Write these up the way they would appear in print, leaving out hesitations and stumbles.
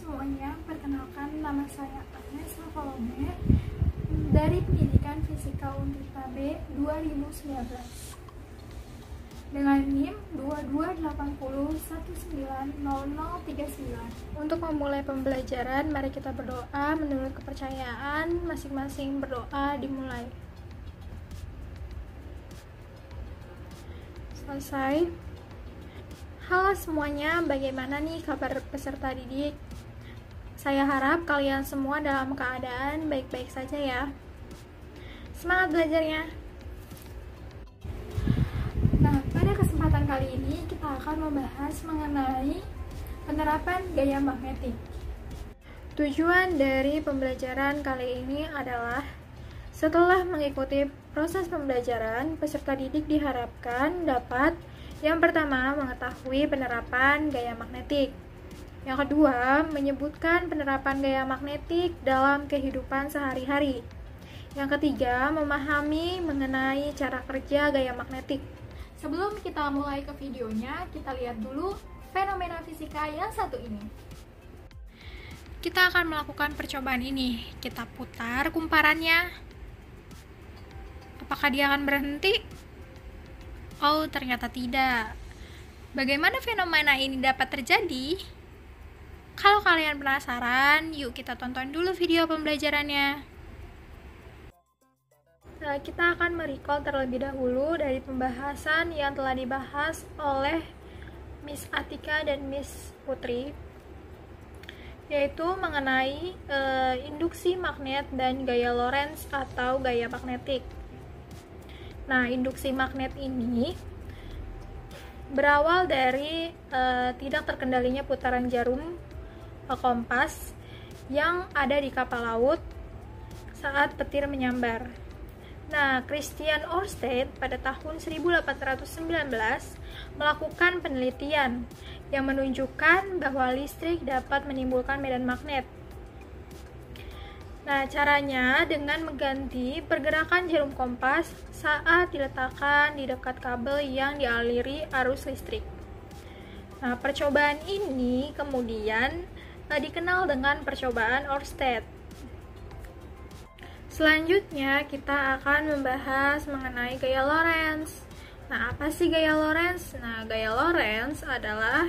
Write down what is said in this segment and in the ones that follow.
semuanya, perkenalkan nama saya Agnes Salome dari Pendidikan Fisika Untirta B 2019 dengan NIM 2280190039. Untuk memulai pembelajaran, mari kita berdoa menurut kepercayaan masing-masing. Berdoa dimulai. Selesai. Halo semuanya, bagaimana nih kabar peserta didik? Saya harap kalian semua dalam keadaan baik-baik saja ya. Semangat belajarnya! Nah, pada kesempatan kali ini kita akan membahas mengenai penerapan gaya magnetik. Tujuan dari pembelajaran kali ini adalah setelah mengikuti proses pembelajaran, peserta didik diharapkan dapat yang pertama, mengetahui penerapan gaya magnetik. Yang kedua, menyebutkan penerapan gaya magnetik dalam kehidupan sehari-hari. Yang ketiga, memahami mengenai cara kerja gaya magnetik. Sebelum kita mulai ke videonya, kita lihat dulu fenomena fisika yang satu ini. Kita akan melakukan percobaan ini. Kita putar kumparannya. Apakah dia akan berhenti? Oh, ternyata tidak. Bagaimana fenomena ini dapat terjadi? Kalau kalian penasaran, yuk kita tonton dulu video pembelajarannya. Nah, kita akan merecall terlebih dahulu dari pembahasan yang telah dibahas oleh Miss Atika dan Miss Putri, yaitu mengenai induksi magnet dan gaya Lorentz atau gaya magnetik. Nah, induksi magnet ini berawal dari tidak terkendalinya putaran jarum kompas yang ada di kapal laut saat petir menyambar. Nah, Christian Ørsted pada tahun 1819 melakukan penelitian yang menunjukkan bahwa listrik dapat menimbulkan medan magnet. Nah, caranya dengan mengganti pergerakan jarum kompas saat diletakkan di dekat kabel yang dialiri arus listrik. Nah, percobaan ini kemudian dikenal dengan percobaan Ørsted. Selanjutnya, kita akan membahas mengenai gaya Lorentz. Nah, apa sih gaya Lorentz? Nah, gaya Lorentz adalah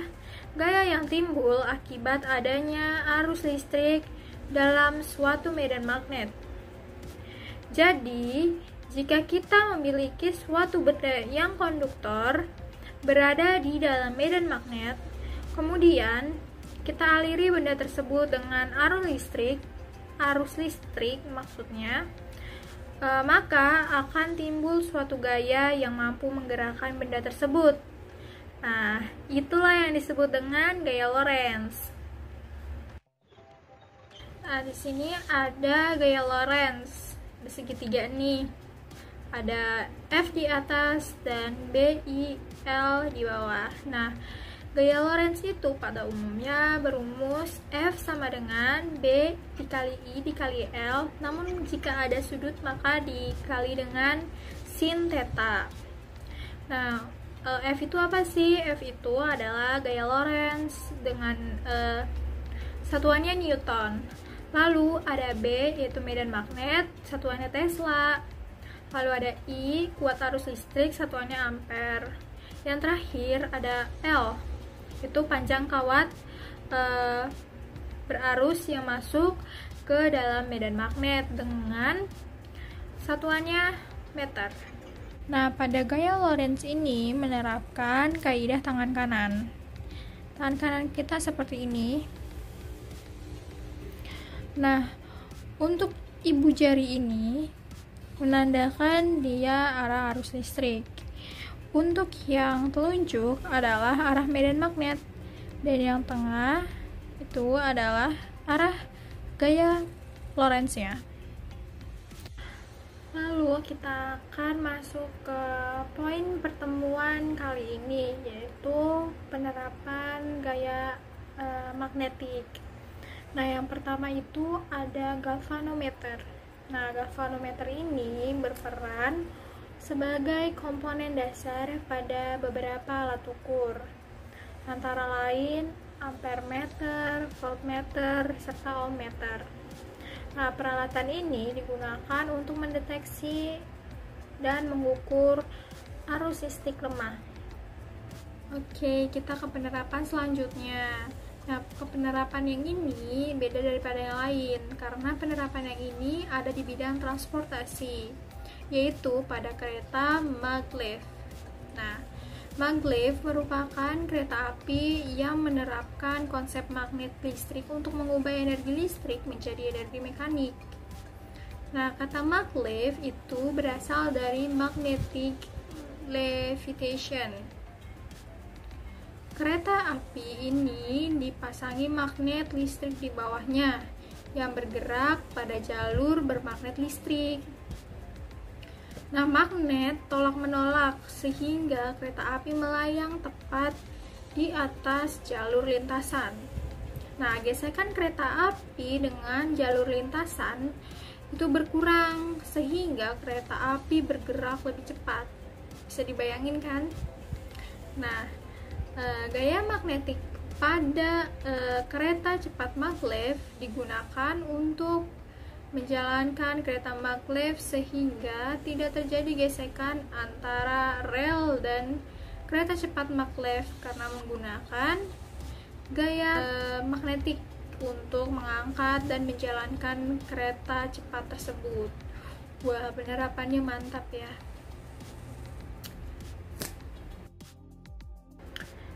gaya yang timbul akibat adanya arus listrik dalam suatu medan magnet. Jadi, jika kita memiliki suatu benda yang konduktor berada di dalam medan magnet, kemudian kita aliri benda tersebut dengan arus listrik maksudnya, maka akan timbul suatu gaya yang mampu menggerakkan benda tersebut. Nah, itulah yang disebut dengan gaya Lorentz. Nah, di sini ada gaya Lorentz di segitiga nih. Ada F di atas dan B, I, L di bawah. Nah, gaya Lorentz itu pada umumnya berumus F sama dengan B dikali I dikali L, namun jika ada sudut maka dikali dengan sin theta. Nah, F itu apa sih? F itu adalah gaya Lorentz dengan satuannya Newton. Lalu ada B, yaitu medan magnet, satuannya Tesla. Lalu ada I, kuat arus listrik, satuannya ampere. Yang terakhir ada L, itu panjang kawat berarus yang masuk ke dalam medan magnet dengan satuannya meter. Nah, pada gaya Lorentz ini menerapkan kaidah tangan kanan. Tangan kanan kita seperti ini. Nah, untuk ibu jari ini menandakan dia arah arus listrik. Untuk yang telunjuk adalah arah medan magnet, dan yang tengah itu adalah arah gaya Lorentz-nya. Lalu kita akan masuk ke poin pertemuan kali ini, yaitu penerapan gaya magnetik. Nah, yang pertama itu ada galvanometer. Nah, galvanometer ini berperan sebagai komponen dasar pada beberapa alat ukur, antara lain ampermeter, voltmeter, serta ohmmeter. Nah, peralatan ini digunakan untuk mendeteksi dan mengukur arus listrik lemah. Oke, kita ke penerapan selanjutnya. Nah, penerapan yang ini beda daripada yang lain karena penerapan yang ini ada di bidang transportasi, yaitu pada kereta maglev. Nah, maglev merupakan kereta api yang menerapkan konsep magnet listrik untuk mengubah energi listrik menjadi energi mekanik. Nah, kata maglev itu berasal dari magnetic levitation. Kereta api ini dipasangi magnet listrik di bawahnya yang bergerak pada jalur bermagnet listrik. Nah, magnet tolak-menolak sehingga kereta api melayang tepat di atas jalur lintasan. Nah, gesekan kereta api dengan jalur lintasan itu berkurang sehingga kereta api bergerak lebih cepat. Bisa dibayangin kan? Nah, gaya magnetik pada kereta cepat maglev digunakan untuk menjalankan kereta maglev sehingga tidak terjadi gesekan antara rel dan kereta cepat maglev karena menggunakan gaya magnetik untuk mengangkat dan menjalankan kereta cepat tersebut. Wah, penerapannya mantap ya.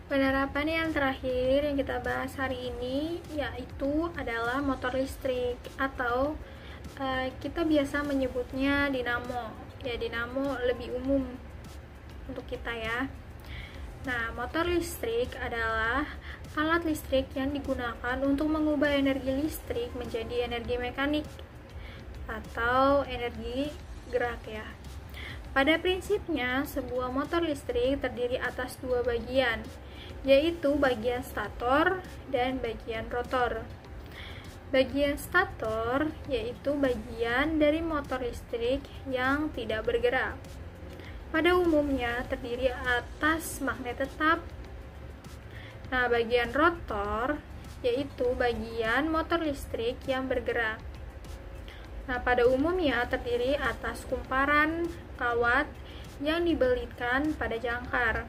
Penerapan yang terakhir yang kita bahas hari ini yaitu adalah motor listrik atau kita biasa menyebutnya dinamo. Ya, dinamo lebih umum untuk kita ya. Nah, motor listrik adalah alat listrik yang digunakan untuk mengubah energi listrik menjadi energi mekanik atau energi gerak ya. Pada prinsipnya, sebuah motor listrik terdiri atas dua bagian, yaitu bagian stator dan bagian rotor. Bagian stator yaitu bagian dari motor listrik yang tidak bergerak. Pada umumnya terdiri atas magnet tetap. Nah, bagian rotor yaitu bagian motor listrik yang bergerak. Nah, pada umumnya terdiri atas kumparan kawat yang dibelitkan pada jangkar.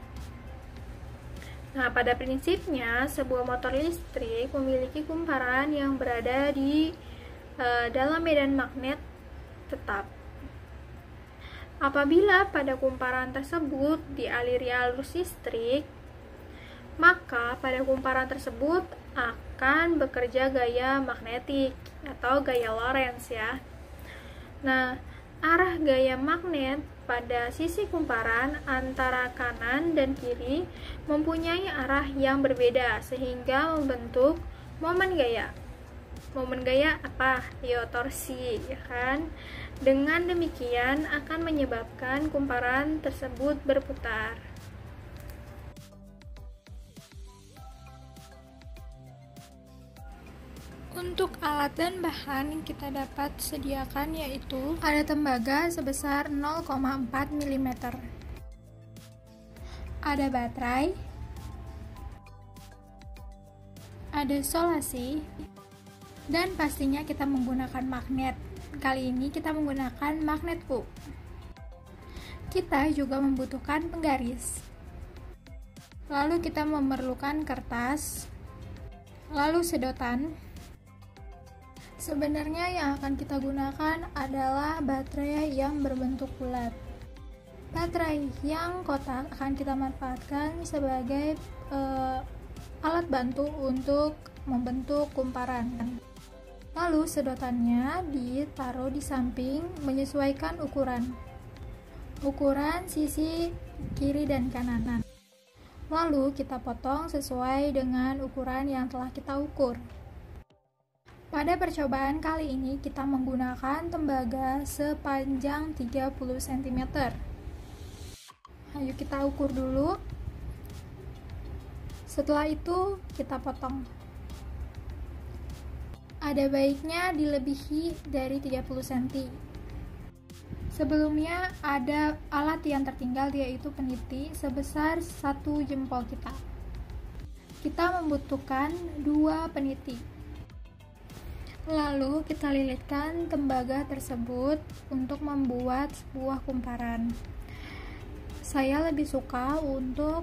Nah, pada prinsipnya, sebuah motor listrik memiliki kumparan yang berada di dalam medan magnet tetap. Apabila pada kumparan tersebut dialiri arus listrik, maka pada kumparan tersebut akan bekerja gaya magnetik atau gaya Lorentz ya. Nah, arah gaya magnet pada sisi kumparan antara kanan dan kiri mempunyai arah yang berbeda sehingga membentuk momen gaya. Momen gaya apa? Yo, torsi, ya kan? Dengan demikian akan menyebabkan kumparan tersebut berputar. Untuk alat dan bahan yang kita dapat sediakan yaitu ada tembaga sebesar 0,4 mm, ada baterai, ada solasi, dan pastinya kita menggunakan magnet. Kali ini kita menggunakan magnet U. Kita juga membutuhkan penggaris. Lalu kita memerlukan kertas, lalu sedotan. Sebenarnya yang akan kita gunakan adalah baterai yang berbentuk bulat. Baterai yang kotak akan kita manfaatkan sebagai alat bantu untuk membentuk kumparan. Lalu sedotannya ditaruh di samping menyesuaikan ukuran sisi kiri dan kanan. Lalu kita potong sesuai dengan ukuran yang telah kita ukur. Pada percobaan kali ini kita menggunakan tembaga sepanjang 30 cm. Ayo kita ukur dulu. Setelah itu kita potong. Ada baiknya dilebihi dari 30 cm. Sebelumnya ada alat yang tertinggal yaitu peniti sebesar 1 jempol kita. kita membutuhkan 2 peniti. Lalu kita lilitkan tembaga tersebut untuk membuat sebuah kumparan. Saya lebih suka untuk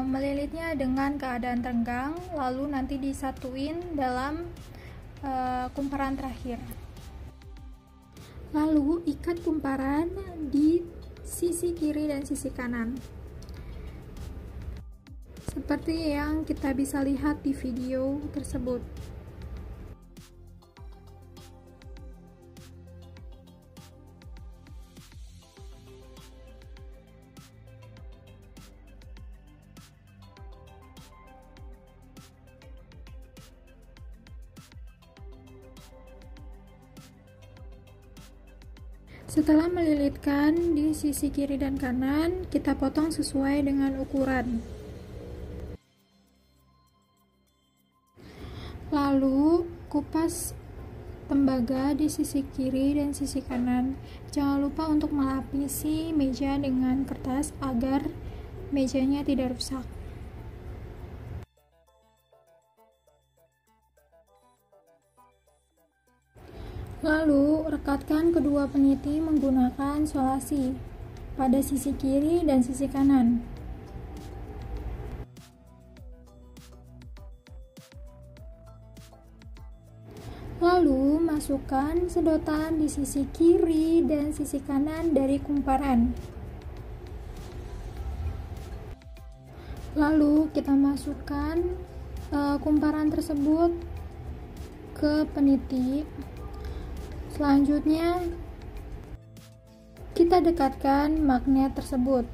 melilitnya dengan keadaan renggang, lalu nanti disatuin dalam kumparan terakhir. Lalu ikat kumparan di sisi kiri dan sisi kanan, seperti yang kita bisa lihat di video tersebut. Setelah melilitkan di sisi kiri dan kanan, kita potong sesuai dengan ukuran. Lalu kupas tembaga di sisi kiri dan sisi kanan. Jangan lupa untuk melapisi meja dengan kertas agar mejanya tidak rusak. Lalu, rekatkan kedua peniti menggunakan solasi pada sisi kiri dan sisi kanan. Lalu, masukkan sedotan di sisi kiri dan sisi kanan dari kumparan. Lalu, kita masukkan kumparan tersebut ke peniti. Selanjutnya, kita dekatkan magnet tersebut.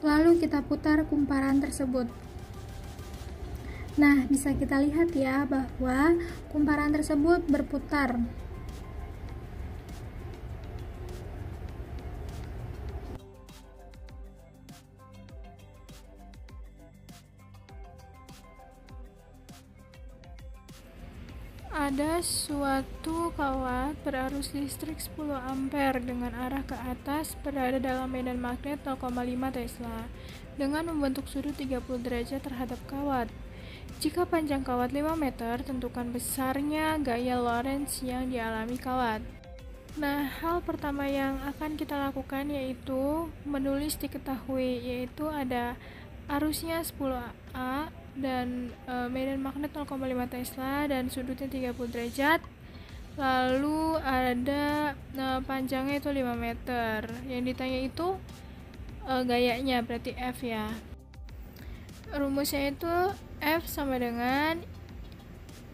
Lalu kita putar kumparan tersebut. Nah, bisa kita lihat ya bahwa kumparan tersebut berputar. Ada suatu kawat berarus listrik 10 ampere dengan arah ke atas berada dalam medan magnet 0,5 Tesla dengan membentuk sudut 30 derajat terhadap kawat. Jika panjang kawat 5 meter, tentukan besarnya gaya Lorentz yang dialami kawat. Nah, hal pertama yang akan kita lakukan yaitu menulis diketahui, yaitu ada arusnya 10A dan medan magnet 0,5 Tesla dan sudutnya 30 derajat. Lalu ada panjangnya itu 5 meter. Yang ditanya itu gayanya, berarti F ya. Rumusnya itu F sama dengan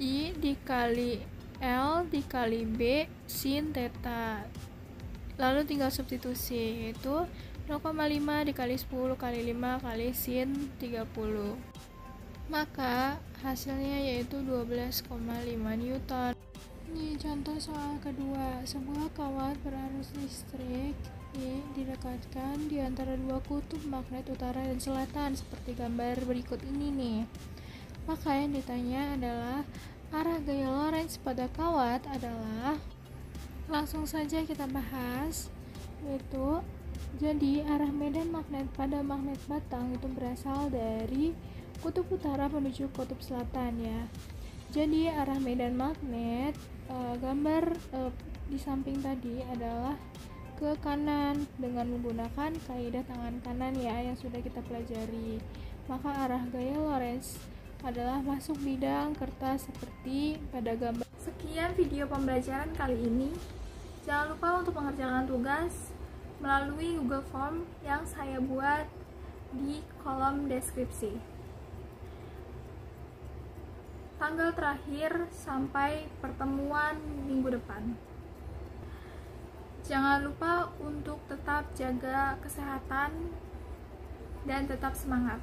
I dikali L dikali B sin theta. Lalu tinggal substitusi, yaitu 0,5 dikali 10 kali 5 kali sin 30. Maka hasilnya yaitu 12,5 Newton. Ini contoh soal kedua. Sebuah kawat berarus listrik didekatkan di antara dua kutub magnet utara dan selatan seperti gambar berikut ini nih. Maka yang ditanya adalah arah gaya Lorentz pada kawat adalah, langsung saja kita bahas, yaitu jadi arah medan magnet pada magnet batang itu berasal dari kutub utara menuju kutub selatan ya. Jadi arah medan magnet gambar di samping tadi adalah ke kanan dengan menggunakan kaidah tangan kanan ya yang sudah kita pelajari. Maka arah gaya Lorentz adalah masuk bidang kertas seperti pada gambar. Sekian video pembelajaran kali ini. Jangan lupa untuk mengerjakan tugas melalui Google Form yang saya buat di kolom deskripsi. Tanggal terakhir sampai pertemuan minggu depan. Jangan lupa untuk tetap jaga kesehatan dan tetap semangat.